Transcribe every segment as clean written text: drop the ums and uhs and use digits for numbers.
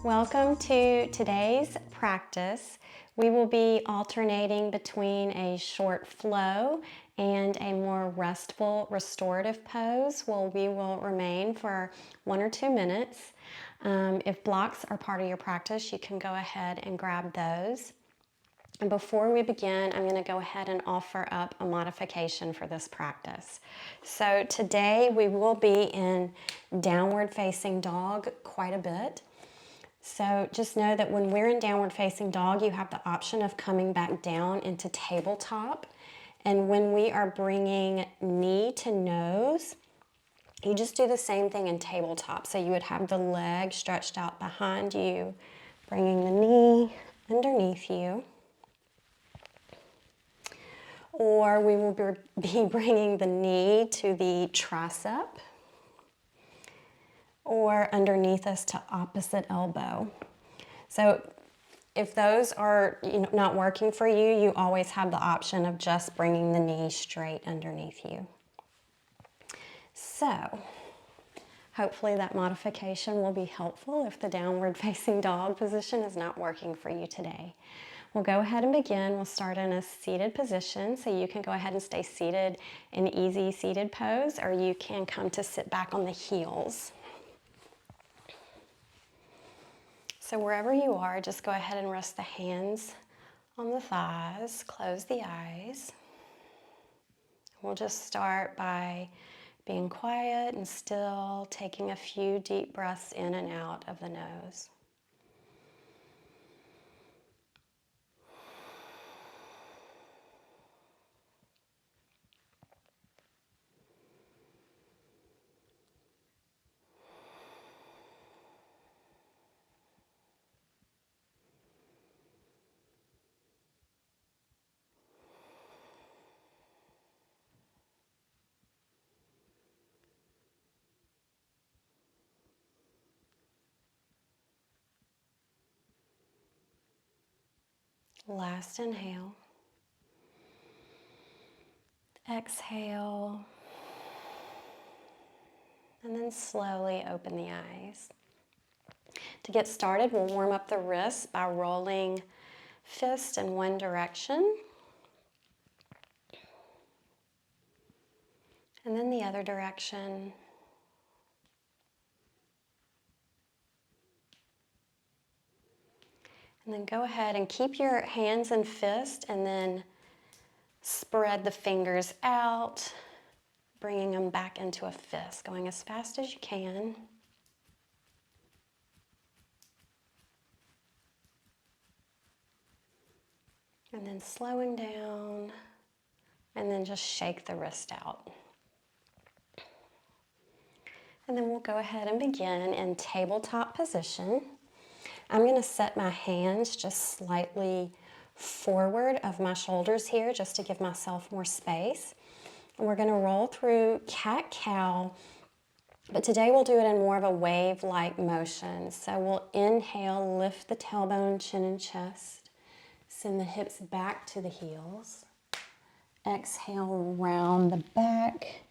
Welcome to today's practice. We will be alternating between a short flow and a more restful restorative pose where we will remain for 1 or 2 minutes. If blocks are part of your practice, you can go ahead and grab those. And before we begin, I'm going to go ahead and offer up a modification for this practice. So today we will be in downward facing dog quite a bit. So just know that when we're in downward facing dog, you have the option of coming back down into tabletop. And when we are bringing knee to nose, you just do the same thing in tabletop. So you would have the leg stretched out behind you, bringing the knee underneath you. Or we will be bringing the knee to the tricep or underneath us to opposite elbow. So if those are not working for you, you always have the option of just bringing the knee straight underneath you. So hopefully that modification will be helpful if the downward facing dog position is not working for you today. We'll go ahead and begin. We'll start in a seated position, so you can go ahead and stay seated in easy seated pose, or you can come to sit back on the heels. So wherever you are, just go ahead and rest the hands on the thighs, close the eyes. We'll just start by being quiet and still, taking a few deep breaths in and out of the nose. Last inhale. Exhale. And then slowly open the eyes. To get started, we'll warm up the wrists by rolling fist in one direction and then the other direction. And then go ahead and keep your hands and fists and then spread the fingers out, bringing them back into a fist, going as fast as you can. And then slowing down, and then just shake the wrist out. And then we'll go ahead and begin in tabletop position. I'm going to set my hands just slightly forward of my shoulders here just to give myself more space. And we're going to roll through cat-cow, but today we'll do it in more of a wave-like motion. So we'll inhale, lift the tailbone, chin and chest. Send the hips back to the heels. Exhale, round the back.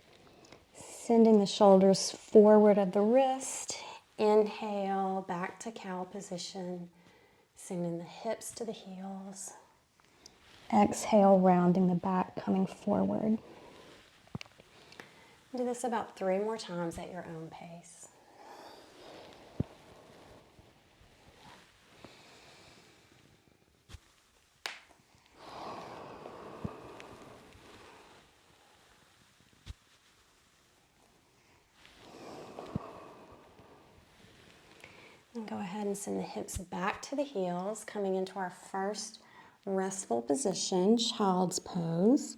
Sending the shoulders forward of the wrist. Inhale, back to cow position. Sending the hips to the heels. Exhale, rounding the back, coming forward. Do this about 3 more times at your own pace. And go ahead and send the hips back to the heels, coming into our first restful position, child's pose.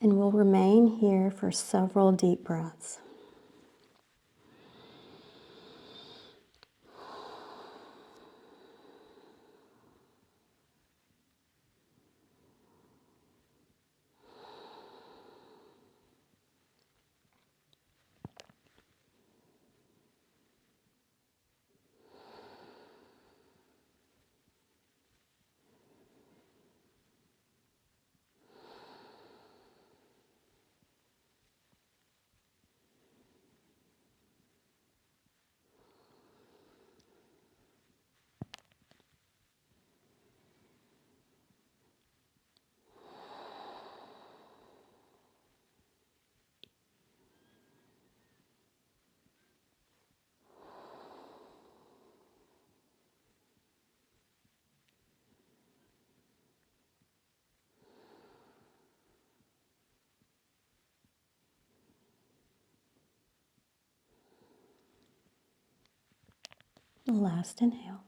And we'll remain here for several deep breaths. Last inhale.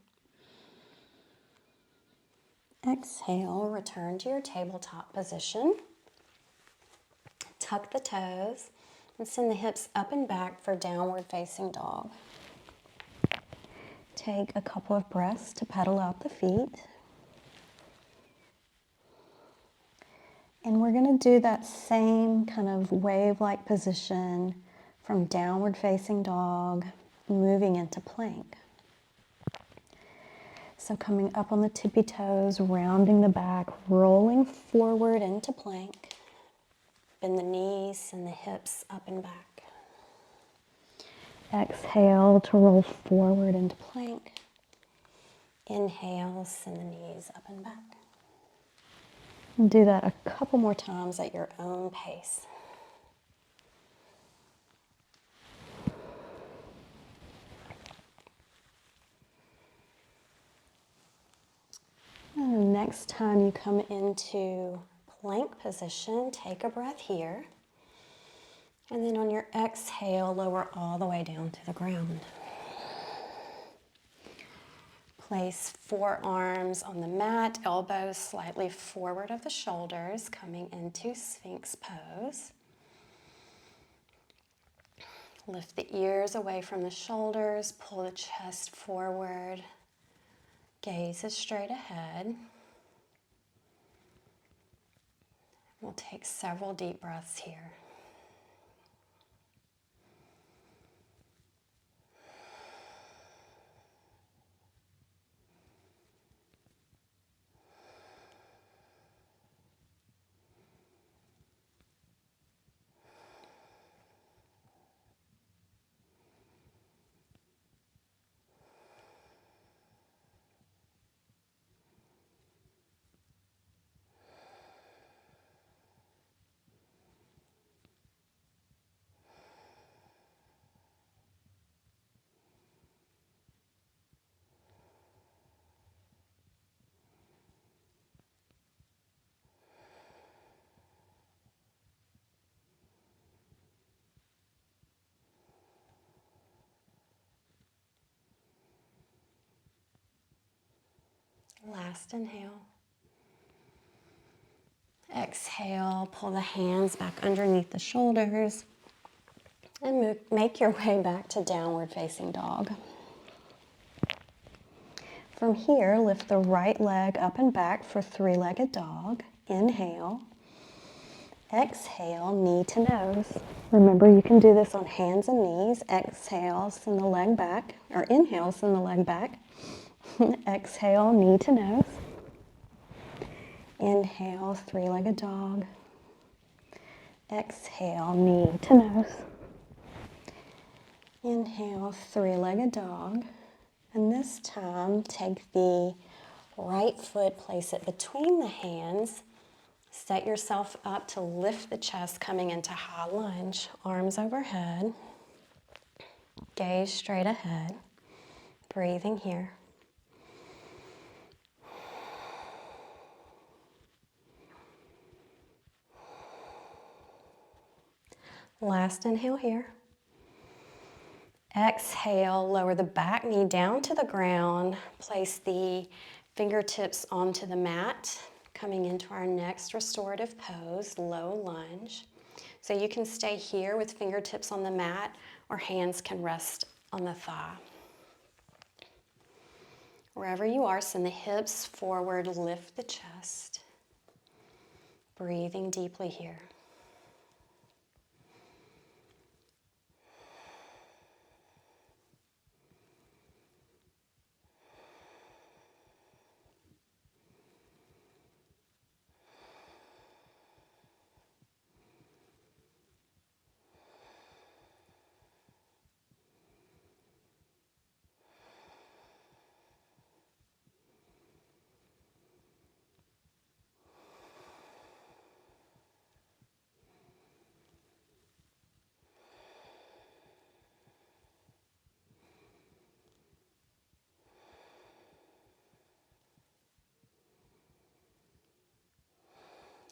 Exhale, return to your tabletop position. Tuck the toes and send the hips up and back for downward facing dog. Take a couple of breaths to pedal out the feet. And we're going to do that same kind of wave-like position from downward facing dog, moving into plank. So coming up on the tippy toes, rounding the back, rolling forward into plank. Bend the knees and the hips up and back. Exhale to roll forward into plank. Inhale, send the knees up and back. And do that a couple more times at your own pace. And the next time you come into plank position, take a breath here. And then on your exhale, lower all the way down to the ground. Place forearms on the mat, elbows slightly forward of the shoulders, coming into Sphinx pose. Lift the ears away from the shoulders, pull the chest forward, gaze is straight ahead. We'll take several deep breaths here. Last inhale. Exhale, pull the hands back underneath the shoulders and make your way back to downward facing dog. From here, lift the right leg up and back for three-legged dog. Inhale. Exhale, knee to nose. Remember, you can do this on hands and knees. Exhale, send the leg back, or inhale, send the leg back. Exhale, knee to nose. Inhale, three-legged dog. Exhale, knee to nose. Inhale, three-legged dog. And this time, take the right foot, place it between the hands. Set yourself up to lift the chest, coming into high lunge. Arms overhead. Gaze straight ahead. Breathing here. Last inhale here. Exhale, lower the back knee down to the ground. Place the fingertips onto the mat, coming into our next restorative pose, low lunge. So you can stay here with fingertips on the mat, or hands can rest on the thigh. Wherever you are, send the hips forward, lift the chest. Breathing deeply here.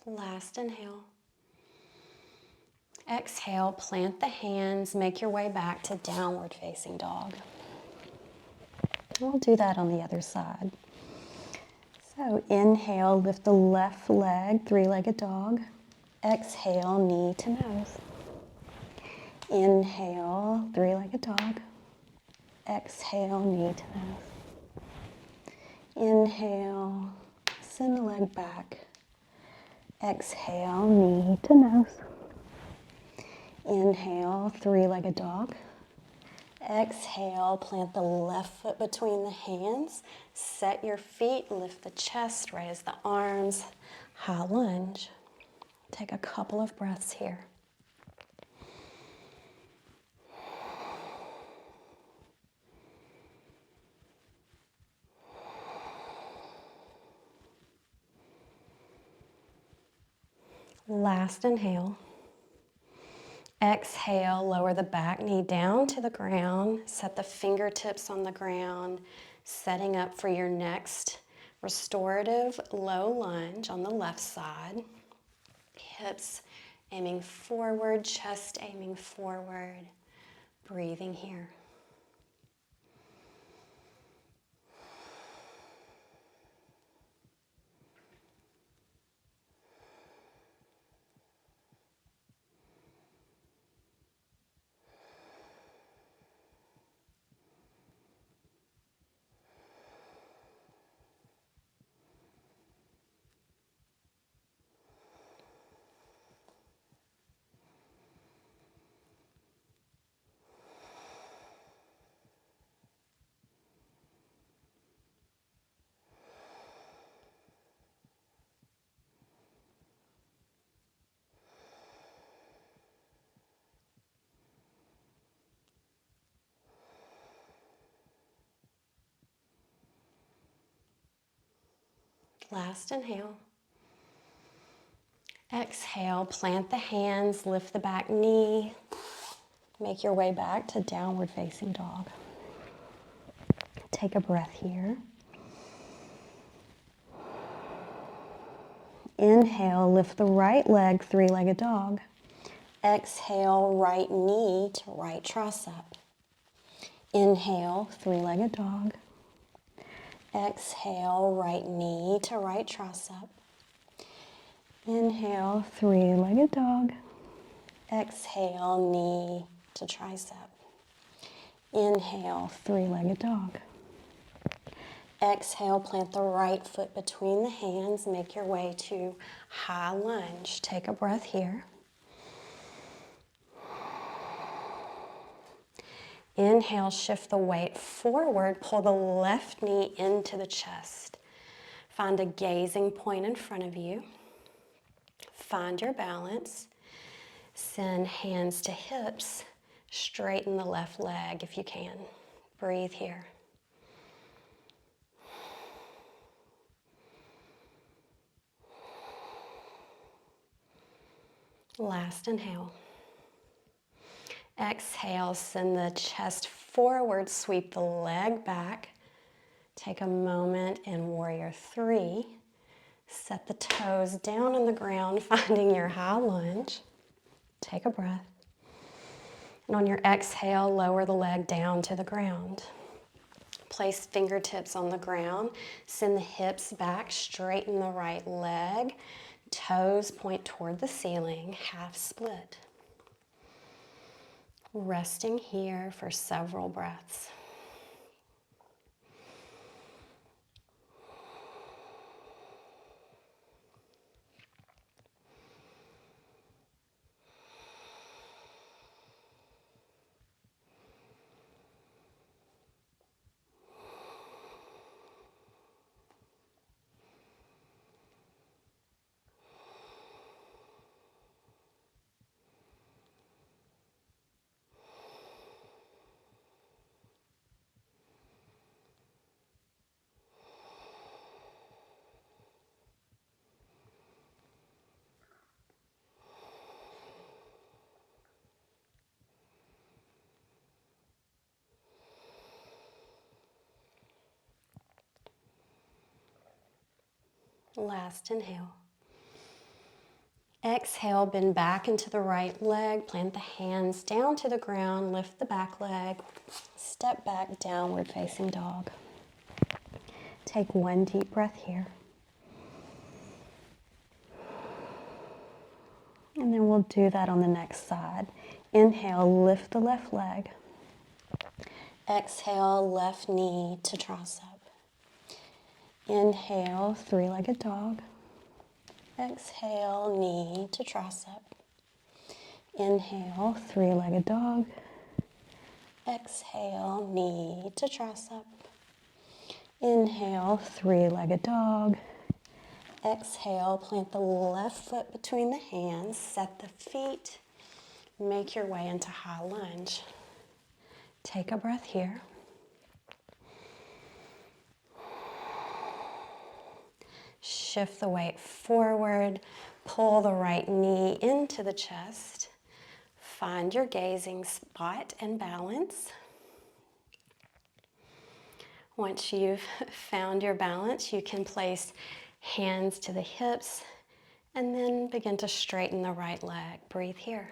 Last inhale. Exhale, plant the hands, make your way back to downward facing dog. We'll do that on the other side. So inhale, lift the left leg, three-legged dog. Exhale, knee to nose. Inhale, three-legged dog. Exhale, knee to nose. Inhale, send the leg back. Exhale, knee to nose. Inhale, three-legged dog. Exhale, plant the left foot between the hands. Set your feet, lift the chest, raise the arms. High lunge. Take a couple of breaths here. Last inhale. Exhale, lower the back knee down to the ground. Set the fingertips on the ground, setting up for your next restorative low lunge on the left side. Hips aiming forward, chest aiming forward. Breathing here. Last inhale. Exhale, plant the hands, lift the back knee. Make your way back to downward facing dog. Take a breath here. Inhale, lift the right leg, three-legged dog. Exhale, right knee to right tricep. Inhale, three-legged dog. Exhale, right knee to right tricep. Inhale, three-legged dog. Exhale, knee to tricep. Inhale, three-legged dog. Exhale, plant the right foot between the hands. Make your way to high lunge. Take a breath here. Inhale, shift the weight forward. Pull the left knee into the chest. Find a gazing point in front of you. Find your balance. Send hands to hips. Straighten the left leg if you can. Breathe here. Last inhale. Exhale, send the chest forward, sweep the leg back. Take a moment in warrior three. Set the toes down on the ground, finding your high lunge. Take a breath. And on your exhale, lower the leg down to the ground. Place fingertips on the ground. Send the hips back, straighten the right leg. Toes point toward the ceiling, half split. Resting here for several breaths. Last inhale. Exhale, bend back into the right leg. Plant the hands down to the ground. Lift the back leg. Step back, downward facing dog. Take one deep breath here. And then we'll do that on the next side. Inhale, lift the left leg. Exhale, left knee to tricep. Inhale, three-legged dog. Exhale, knee to tricep. Inhale, three-legged dog. Exhale, knee to tricep. Inhale, three-legged dog. Exhale, plant the left foot between the hands, set the feet, make your way into high lunge. Take a breath here. Shift the weight forward, pull the right knee into the chest. Find your gazing spot and balance. Once you've found your balance, you can place hands to the hips and then begin to straighten the right leg. Breathe here.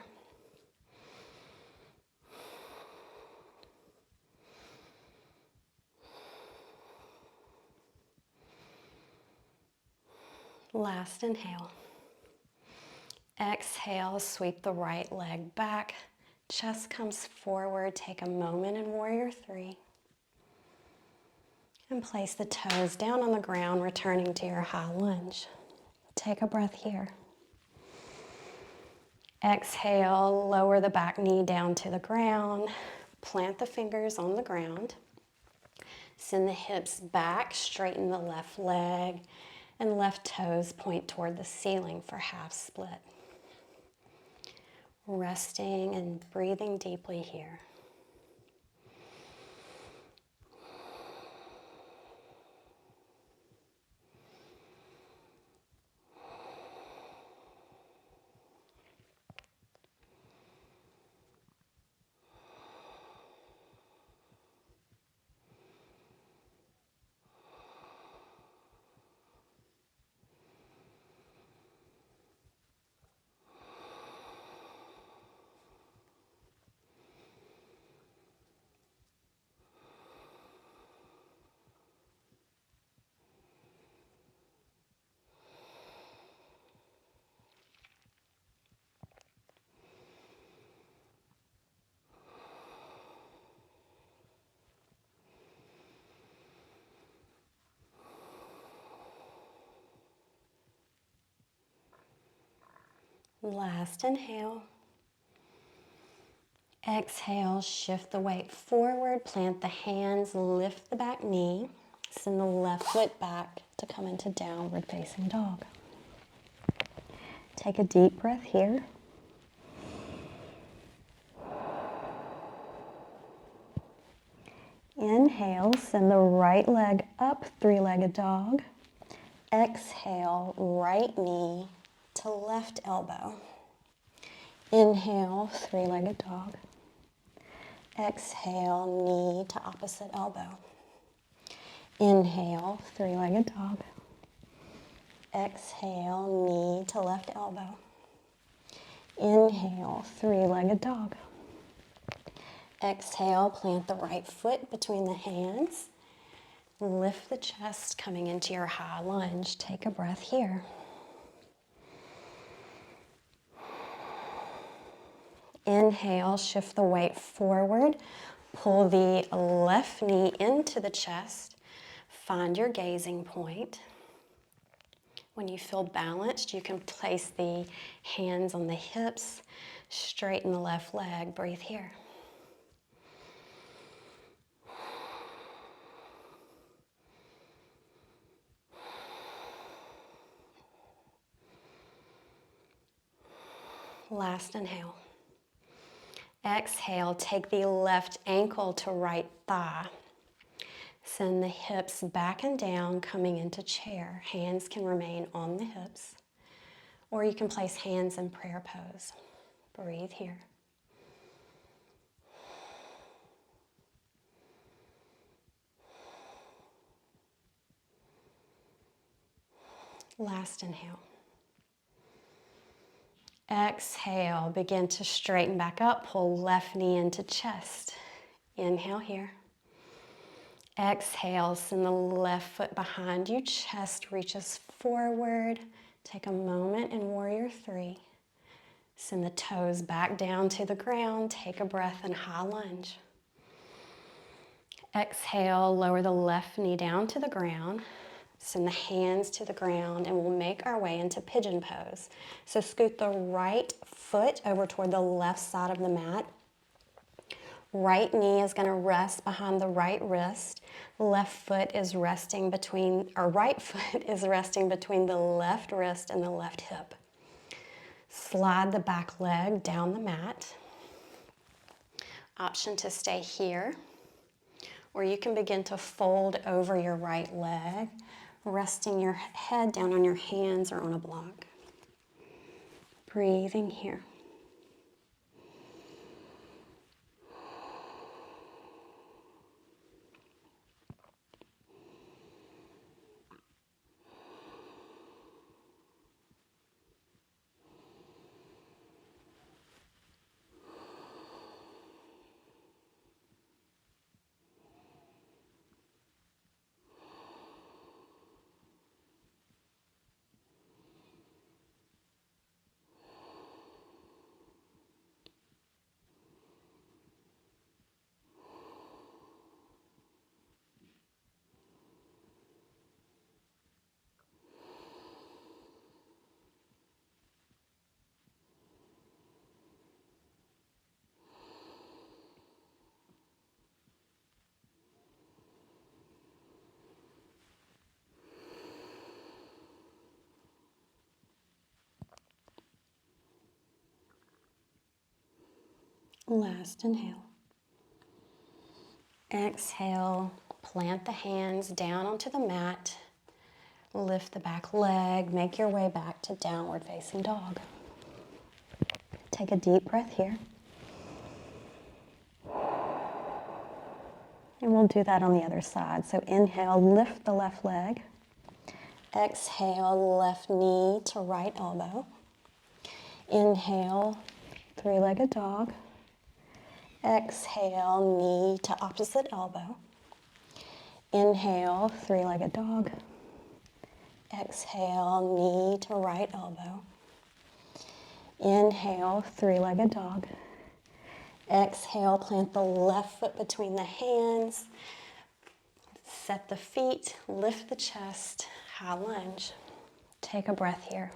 Last inhale. Exhale, sweep the right leg back. Chest comes forward. Take a moment in Warrior Three. And place the toes down on the ground, returning to your high lunge. Take a breath here. Exhale, lower the back knee down to the ground. Plant the fingers on the ground. Send the hips back, straighten the left leg, and left toes point toward the ceiling for half split. Resting and breathing deeply here. Last inhale. Exhale, shift the weight forward, plant the hands, lift the back knee, send the left foot back to come into downward facing dog. Take a deep breath here. Inhale, send the right leg up, three-legged dog. Exhale, right knee to left elbow. Inhale, three-legged dog. Exhale, knee to opposite elbow. Inhale, three-legged dog. Exhale, knee to left elbow. Inhale, three-legged dog. Exhale, plant the right foot between the hands. Lift the chest, coming into your high lunge. Take a breath here. Inhale, shift the weight forward. Pull the left knee into the chest. Find your gazing point. When you feel balanced, you can place the hands on the hips. Straighten the left leg. Breathe here. Last inhale. Exhale, take the left ankle to right thigh. Send the hips back and down, coming into chair. Hands can remain on the hips, or you can place hands in prayer pose. Breathe here. Last inhale. Exhale, begin to straighten back up. Pull left knee into chest. Inhale here. Exhale, send the left foot behind you, chest reaches forward. Take a moment in Warrior Three. Send the toes back down to the ground. Take a breath in High Lunge. Exhale, lower the left knee down to the ground. Send the hands to the ground and we'll make our way into Pigeon Pose. So scoot the right foot over toward the left side of the mat. Right knee is going to rest behind the right wrist. Left foot is resting between, or right foot is resting between the left wrist and the left hip. Slide the back leg down the mat. Option to stay here, or you can begin to fold over your right leg, resting your head down on your hands or on a block. Breathing here. Last inhale. Exhale, plant the hands down onto the mat. Lift the back leg, make your way back to downward facing dog. Take a deep breath here. And we'll do that on the other side. So inhale, lift the left leg. Exhale, left knee to right elbow. Inhale, three-legged dog. Exhale, knee to opposite elbow. Inhale, three-legged dog. Exhale, knee to right elbow. Inhale, three-legged dog. Exhale, plant the left foot between the hands. Set the feet, lift the chest, high lunge. Take a breath here.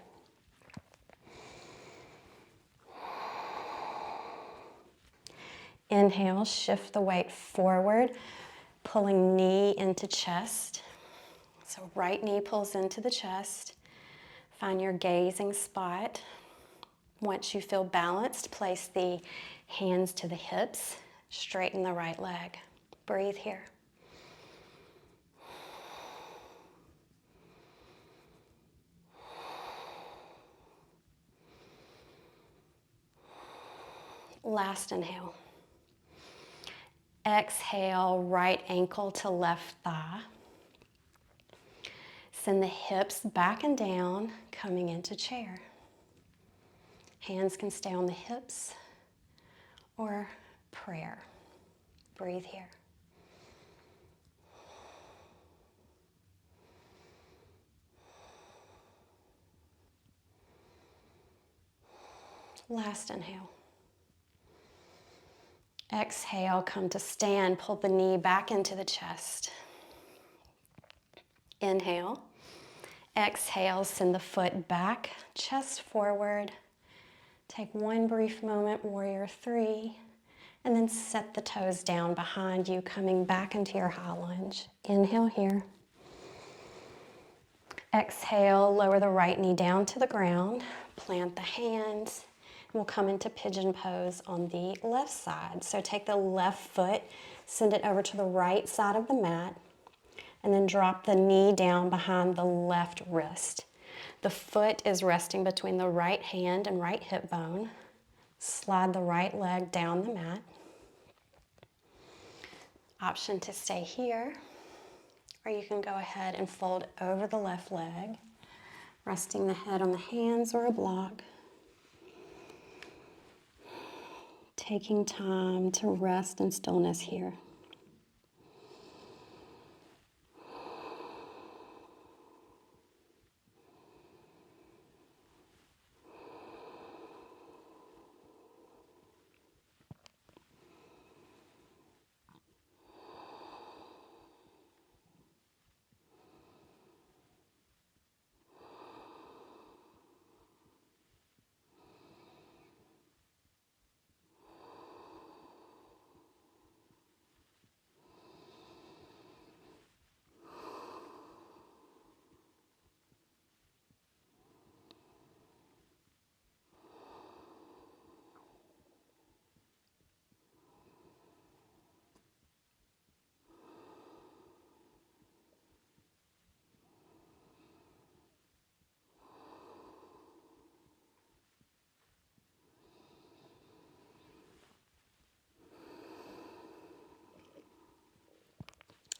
Inhale, shift the weight forward, pulling knee into chest. So right knee pulls into the chest. Find your gazing spot. Once you feel balanced, place the hands to the hips. Straighten the right leg. Breathe here. Last inhale. Exhale, right ankle to left thigh. Send the hips back and down, coming into chair. Hands can stay on the hips or prayer. Breathe here. Last inhale. Exhale, come to stand, pull the knee back into the chest. Inhale. Exhale, send the foot back, chest forward. Take one brief moment, Warrior Three, and then set the toes down behind you, coming back into your high lunge. Inhale here. Exhale, lower the right knee down to the ground, plant the hands. We'll come into Pigeon Pose on the left side. So take the left foot, send it over to the right side of the mat, and then drop the knee down behind the left wrist. The foot is resting between the right hand and right hip bone. Slide the right leg down the mat. Option to stay here, or you can go ahead and fold over the left leg, resting the head on the hands or a block. Taking time to rest in stillness here.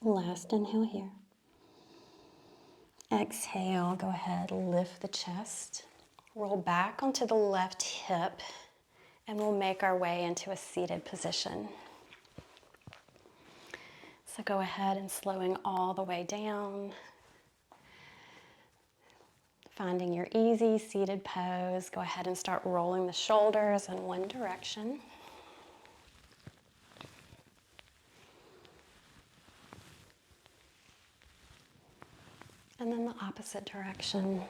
Last inhale here. Exhale, go ahead, lift the chest. Roll back onto the left hip, and we'll make our way into a seated position. So go ahead and slowing all the way down. Finding your easy seated pose, go ahead and start rolling the shoulders in one direction. And then the opposite direction.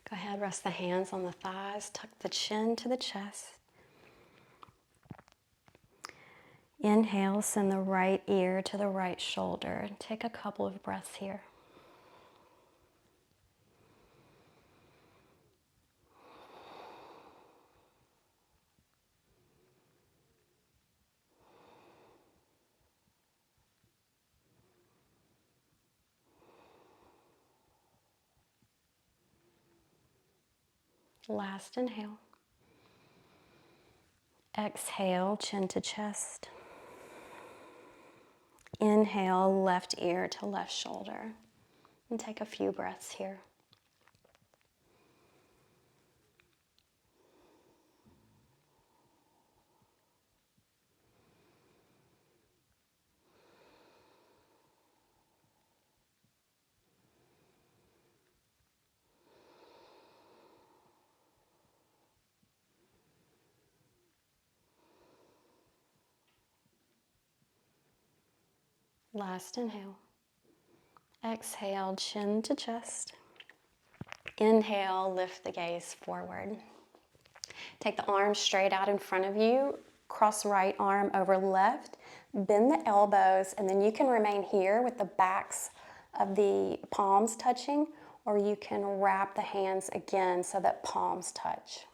Go ahead, rest the hands on the thighs, tuck the chin to the chest. Inhale, send the right ear to the right shoulder. Take a couple of breaths here. Last inhale. Exhale, chin to chest. Inhale, left ear to left shoulder. And take a few breaths here. Last inhale. Exhale, chin to chest. Inhale, lift the gaze forward. Take the arms straight out in front of you. Cross right arm over left. Bend the elbows, and then you can remain here with the backs of the palms touching, or you can wrap the hands again so that palms touch.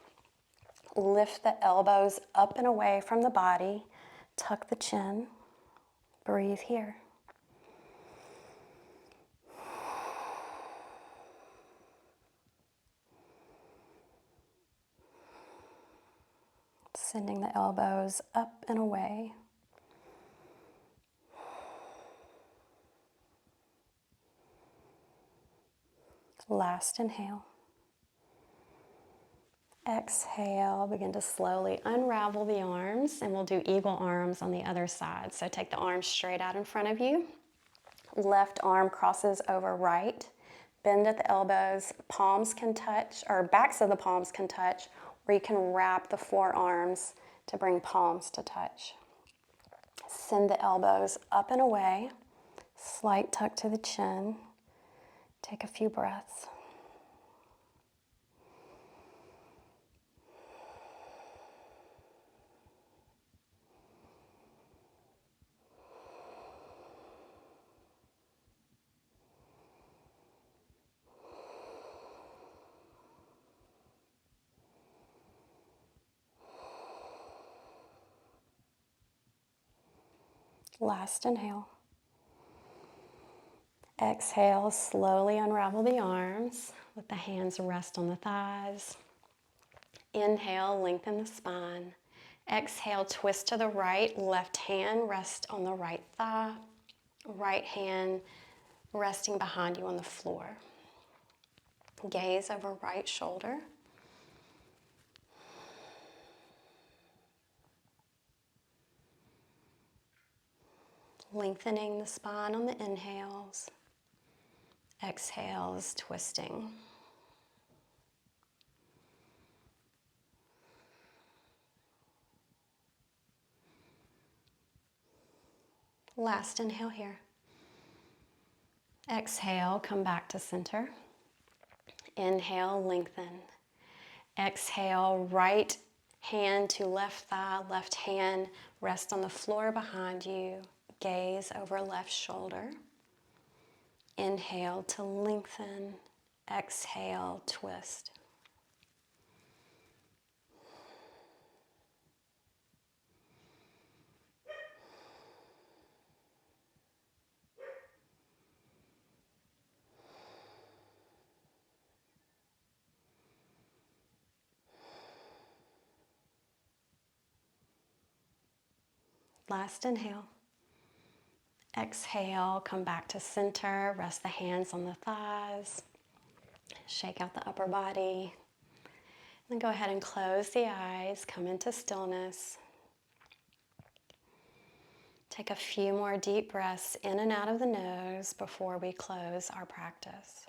Lift the elbows up and away from the body. Tuck the chin. Breathe here. Sending the elbows up and away. Last inhale. Exhale, begin to slowly unravel the arms, and we'll do eagle arms on the other side. So take the arms straight out in front of you. Left arm crosses over right. Bend at the elbows. Palms can touch, or backs of the palms can touch, or you can wrap the forearms to bring palms to touch. Send the elbows up and away. Slight tuck to the chin. Take a few breaths. Last inhale. Exhale, slowly unravel the arms. Let the hands rest on the thighs. Inhale, lengthen the spine. Exhale, twist to the right. Left hand rest on the right thigh. Right hand resting behind you on the floor. Gaze over right shoulder. Lengthening the spine on the inhales. Exhales, twisting. Last inhale here. Exhale, come back to center. Inhale, lengthen. Exhale, right hand to left thigh, left hand rest on the floor behind you. Gaze over left shoulder. Inhale to lengthen. Exhale, twist. Last inhale. Exhale, come back to center. Rest the hands on the thighs. Shake out the upper body. Then go ahead and close the eyes. Come into stillness. Take a few more deep breaths in and out of the nose before we close our practice.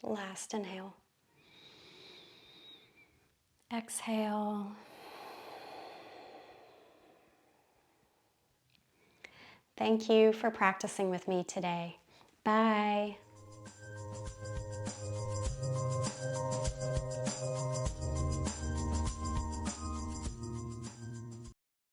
Last inhale. Exhale. Thank you for practicing with me today. Bye.